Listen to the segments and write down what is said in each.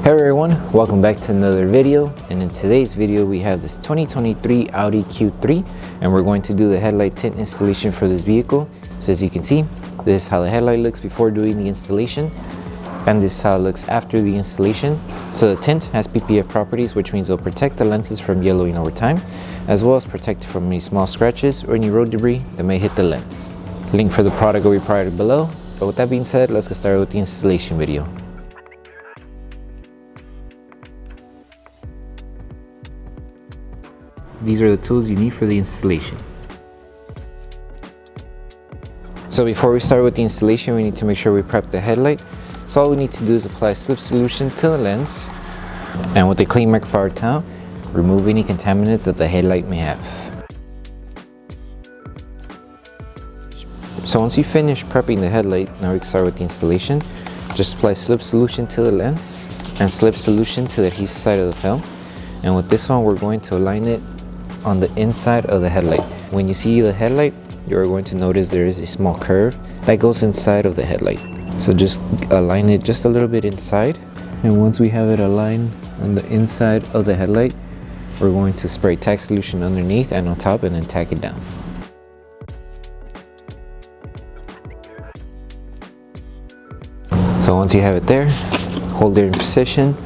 Hey everyone, welcome back to another video, and in today's video we have this 2023 Audi Q3 and we're going to do the headlight tint installation for this vehicle. So as you can see, this is how the headlight looks before doing the installation, and this is how it looks after the installation. So the tint has PPF properties, which means it'll protect the lenses from yellowing over time, as well as protect it from any small scratches or any road debris that may hit the lens. Link for the product will be provided below, but with that being said, let's get started with the installation video. These are the tools you need for the installation. So before we start with the installation, we need to make sure we prep the headlight. So all we need to do is apply slip solution to the lens, and with a clean microfiber towel, remove any contaminants that the headlight may have. So once you finish prepping the headlight, now we can start with the installation. Just apply slip solution to the lens and slip solution to the adhesive side of the film. And with this one, we're going to align it on the inside of the headlight. When you see the headlight, you're going to notice there is a small curve that goes inside of the headlight. So just align it just a little bit inside, and once we have it aligned on the inside of the headlight, we're going to spray tack solution underneath and on top and then tack it down. So once you have it there, hold it in position,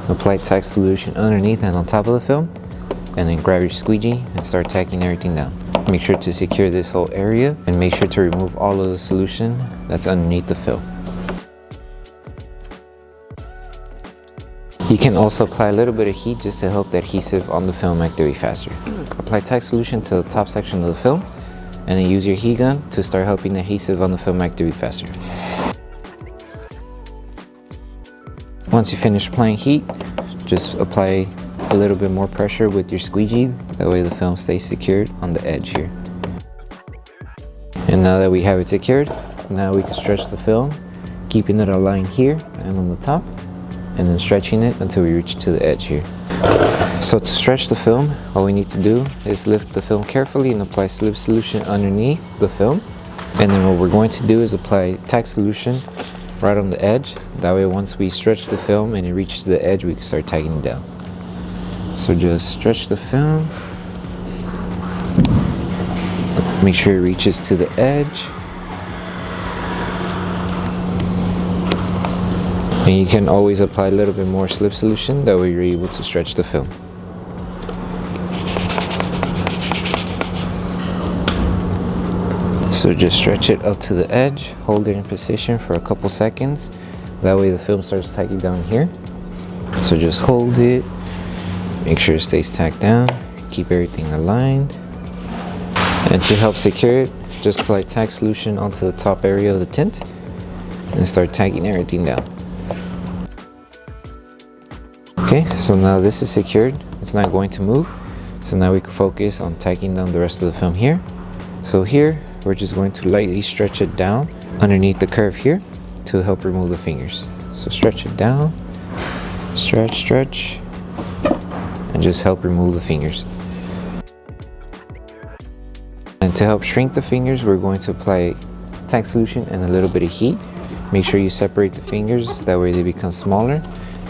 apply tack solution underneath and on top of the film, and then grab your squeegee and start tacking everything down. Make sure to secure this whole area and make sure to remove all of the solution that's underneath the film. You can also apply a little bit of heat just to help the adhesive on the film activate faster. Apply tack solution to the top section of the film and then use your heat gun to start helping the adhesive on the film activate faster. Once you finish applying heat, just apply a little bit more pressure with your squeegee, that way the film stays secured on the edge here. And now that we have it secured, now we can stretch the film, keeping it aligned here and on the top, and then stretching it until we reach to the edge here. So to stretch the film, all we need to do is lift the film carefully and apply slip solution underneath the film. And then what we're going to do is apply tack solution right on the edge. That way once we stretch the film and it reaches the edge, we can start tacking it down. So just stretch the film, make sure it reaches to the edge, and you can always apply a little bit more slip solution, that way you're able to stretch the film. So just stretch it up to the edge, hold it in position for a couple seconds, that way the film starts tacking down here. So just hold it, make sure it stays tacked down, keep everything aligned. And to help secure it, just apply tack solution onto the top area of the tint and start tacking everything down. Okay, so now this is secured, it's not going to move. So now we can focus on tacking down the rest of the film here. So here, we're just going to lightly stretch it down underneath the curve here to help remove the fingers. So stretch it down, stretch, stretch, and just help remove the fingers. And to help shrink the fingers, we're going to apply tack solution and a little bit of heat. Make sure you separate the fingers, that way they become smaller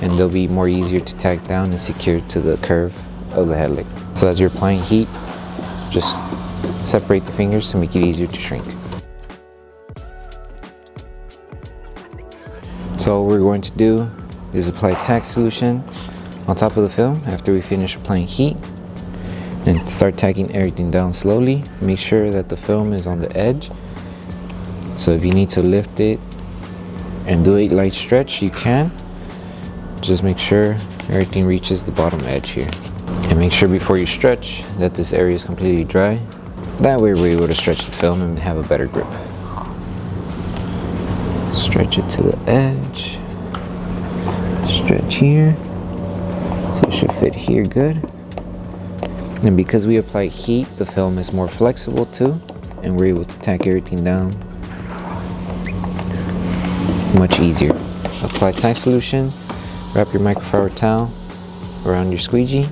and they'll be more easier to tack down and secure to the curve of the headlight. So as you're applying heat, just separate the fingers to make it easier to shrink. So what we're going to do is apply tack solution on top of the film after we finish applying heat, and start tacking everything down slowly. Make sure that the film is on the edge, so if you need to lift it and do a light stretch, you can. Just make sure everything reaches the bottom edge here, and make sure before you stretch that this area is completely dry. That way we're able to stretch the film and have a better grip. Stretch it to the edge, stretch here. So it should fit here good. And because we apply heat, the film is more flexible too, and we're able to tack everything down much easier. Apply tack solution, wrap your microfiber towel around your squeegee,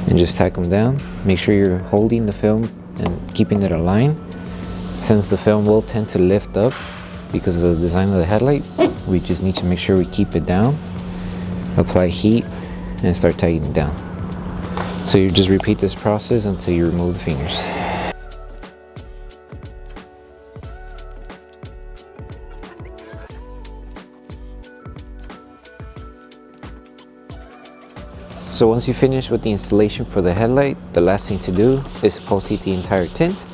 and just tack them down. Make sure you're holding the film and keeping it aligned. Since the film will tend to lift up because of the design of the headlight, we just need to make sure we keep it down apply heat, and start tightening down. So you just repeat this process until you remove the fingers. So once you finish with the installation for the headlight, the last thing to do is post heat the entire tint.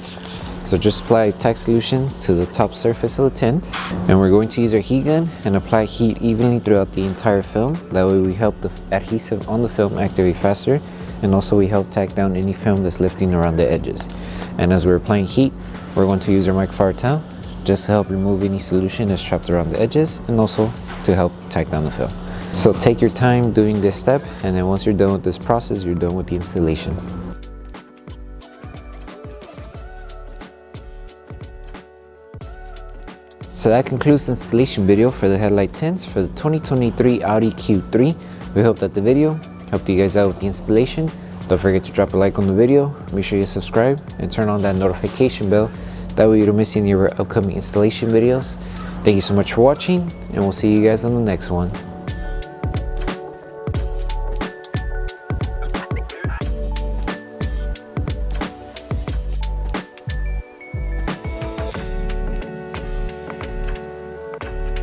So just apply tack solution to the top surface of the tint, and we're going to use our heat gun and apply heat evenly throughout the entire film. That way we help the adhesive on the film activate faster, and also we help tack down any film that's lifting around the edges. And as we're applying heat, we're going to use our microfiber towel just to help remove any solution that's trapped around the edges, and also to help tack down the film. So take your time doing this step, and then once you're done with this process, you're done with the installation. So that concludes the installation video for the headlight tints for the 2023 Audi Q3. We hope that the video helped you guys out with the installation. Don't forget to drop a like on the video, make sure you subscribe, and turn on that notification bell. That way you don't miss any of our upcoming installation videos. Thank you so much for watching, and we'll see you guys on the next one.